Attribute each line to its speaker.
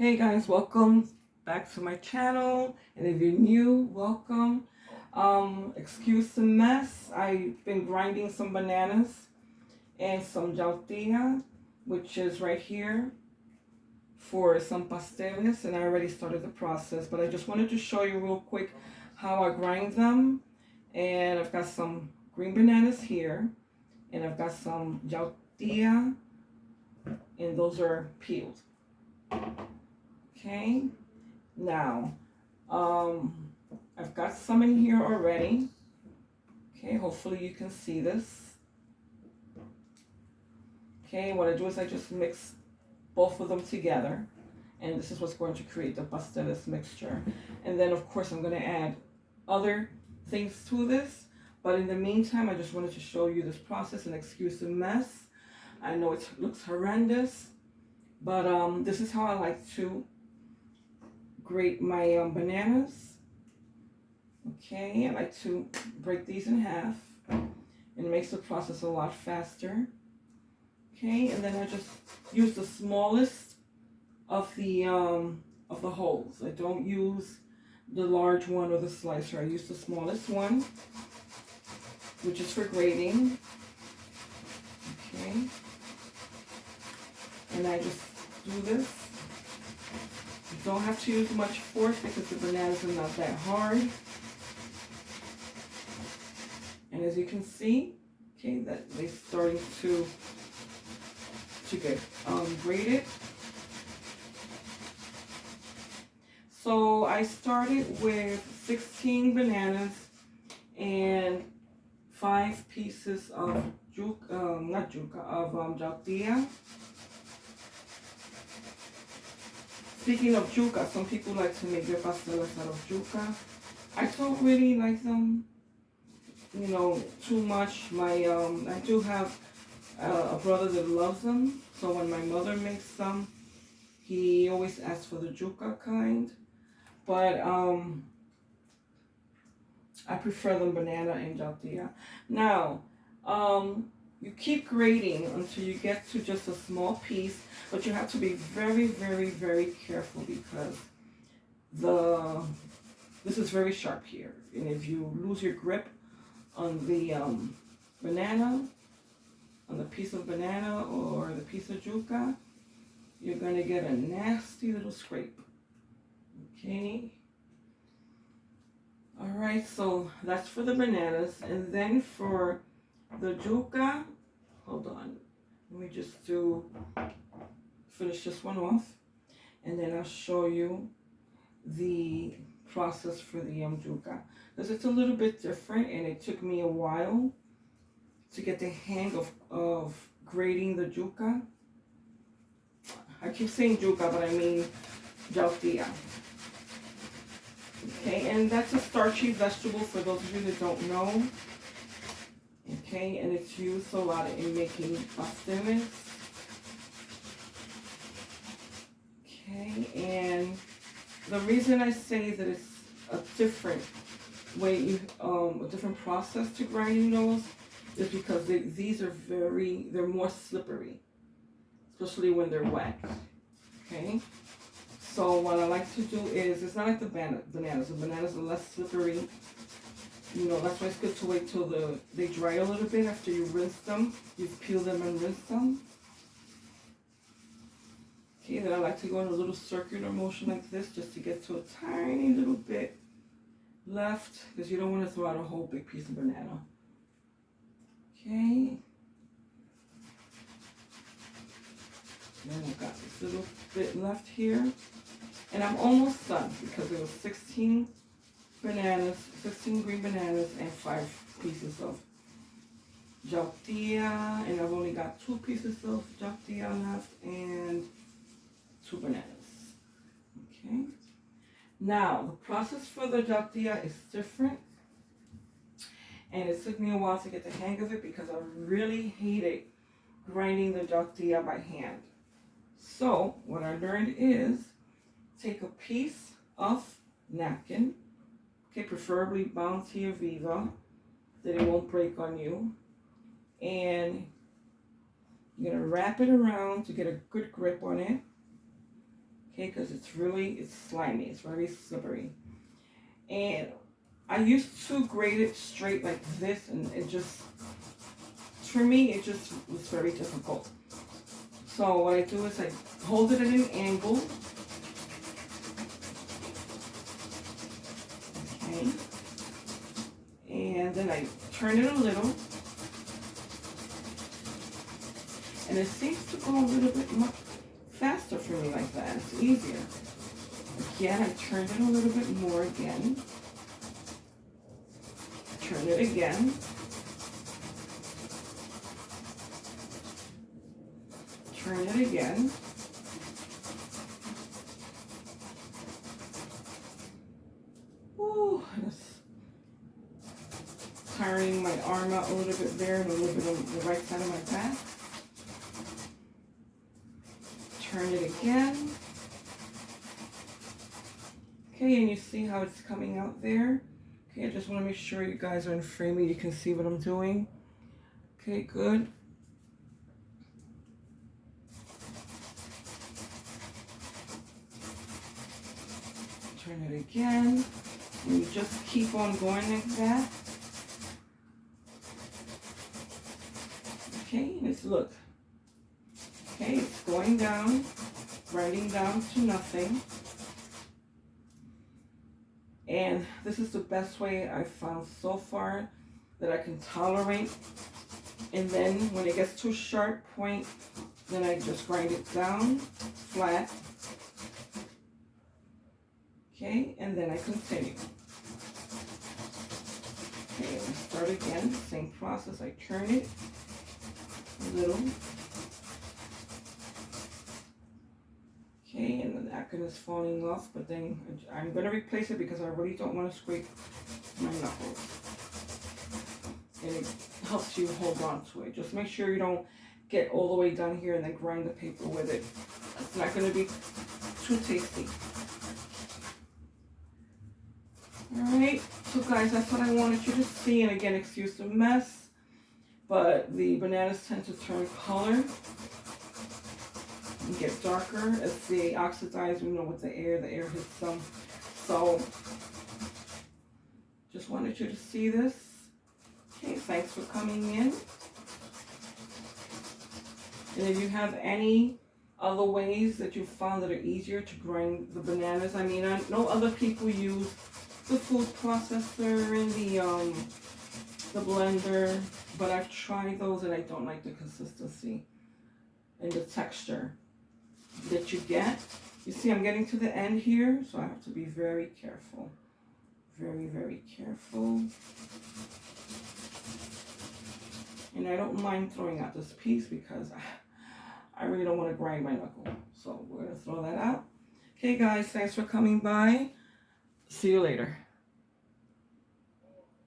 Speaker 1: Hey guys, welcome back to my channel, and if you're new, welcome. Excuse the mess. I've been grinding some bananas and some tortilla, which is right here, for some pasteles, and I already started the process, but I just wanted to show you real quick how I grind them. And I've got some green bananas here, and I've got some tortilla, and those are peeled. Okay, now I've got some in here already. Okay, hopefully you can see this. Okay, what I do is I just mix both of them together, and this is what's going to create the pasteles mixture. And then of course I'm going to add other things to this, but in the meantime I just wanted to show you this process, and excuse the mess. I know it looks horrendous, but this is how I like to grate my bananas. Okay, I like to break these in half, and it makes the process a lot faster. Okay, and then I just use the smallest of the holes. I don't use the large one or the slicer. I use the smallest one, which is for grating. Okay, and I just do this. You don't have to use much force because the bananas are not that hard. And as you can see, okay, that they're starting to get grated. So I started with 16 bananas and 5 pieces of tortilla. Speaking of yuca, some people like to make their pastelas out of yuca. I don't really like them, too much. I do have a brother that loves them, so when my mother makes them, he always asks for the yuca kind, but I prefer the banana and tortilla. Now, you keep grating until you get to just a small piece, but you have to be very, very, very careful because this is very sharp here, and if you lose your grip on the banana, on the piece of banana or the piece of yuca, you're going to get a nasty little scrape. Okay. All right, so that's for the bananas. And then for the yuca, hold on. Let me just finish this one off. And then I'll show you the process for the yuca. Because it's a little bit different, and it took me a while to get the hang of grating the yuca. I keep saying yuca, but I mean tortilla. Okay, and that's a starchy vegetable for those of you that don't know. Okay, and it's used a lot in making pasteles. Okay, and the reason I say that it's a different way, a different process to grinding those, is because they're more slippery, especially when they're wet. Okay, so what I like to do is, it's not like the bananas. The bananas are less slippery. That's why it's good to wait till they dry a little bit after you rinse them. You peel them and rinse them. Okay, then I like to go in a little circular motion like this, just to get to a tiny little bit left, because you don't want to throw out a whole big piece of banana. Okay. Then I've got this little bit left here. And I'm almost done because there was 16 bananas, 16 green bananas, and 5 pieces of tortilla. And I've only got 2 pieces of tortilla left and 2 bananas. Okay. Now, the process for the tortilla is different. And it took me a while to get the hang of it because I really hated grinding the tortilla by hand. So, what I learned is, take a piece of napkin, okay, preferably Bounty or Viva, that it won't break on you, and you're going to wrap it around to get a good grip on it. Okay, because it's slimy. It's very slippery. And I used to grate it straight like this, and it just, for me, it just was very difficult. So what I do is I hold it at an angle. Okay. And then I turn it a little. And it seems to go a little bit much faster for me like that. It's easier. Again, I turn it a little bit more again. Turn it again. Turn it again. Ooh, it's tiring my arm out a little bit there and a little bit on the right side of my back. Turn it again. Okay, and you see how it's coming out there? Okay, I just want to make sure you guys are in frame and you can see what I'm doing. Okay, good. Turn it again. And you just keep on going like that. Okay, and it's, look. Okay, it's going down, grinding down to nothing. And this is the best way I've found so far that I can tolerate. And then when it gets to a sharp point, then I just grind it down flat. Okay, and then I continue. Okay, and I start again, same process. I turn it a little. Okay, and the napkin is falling off, but then I'm going to replace it because I really don't want to scrape my knuckles. And it helps you hold on to it. Just make sure you don't get all the way down here and then grind the paper with it. It's not going to be too tasty. Alright, so guys, that's what I wanted you to see. And again, excuse the mess, but the bananas tend to turn color and get darker as they oxidize, you know, with the air hits them. So, just wanted you to see this. Okay, thanks for coming in. And if you have any other ways that you found that are easier to grind the bananas, I mean, I know other people use the food processor and the blender, but I've tried those and I don't like the consistency and the texture that you get. You see, I'm getting to the end here, so I have to be very careful. Very, very careful. And I don't mind throwing out this piece because I really don't want to grind my knuckle. So we're going to throw that out. Okay, guys, thanks for coming by. See you later.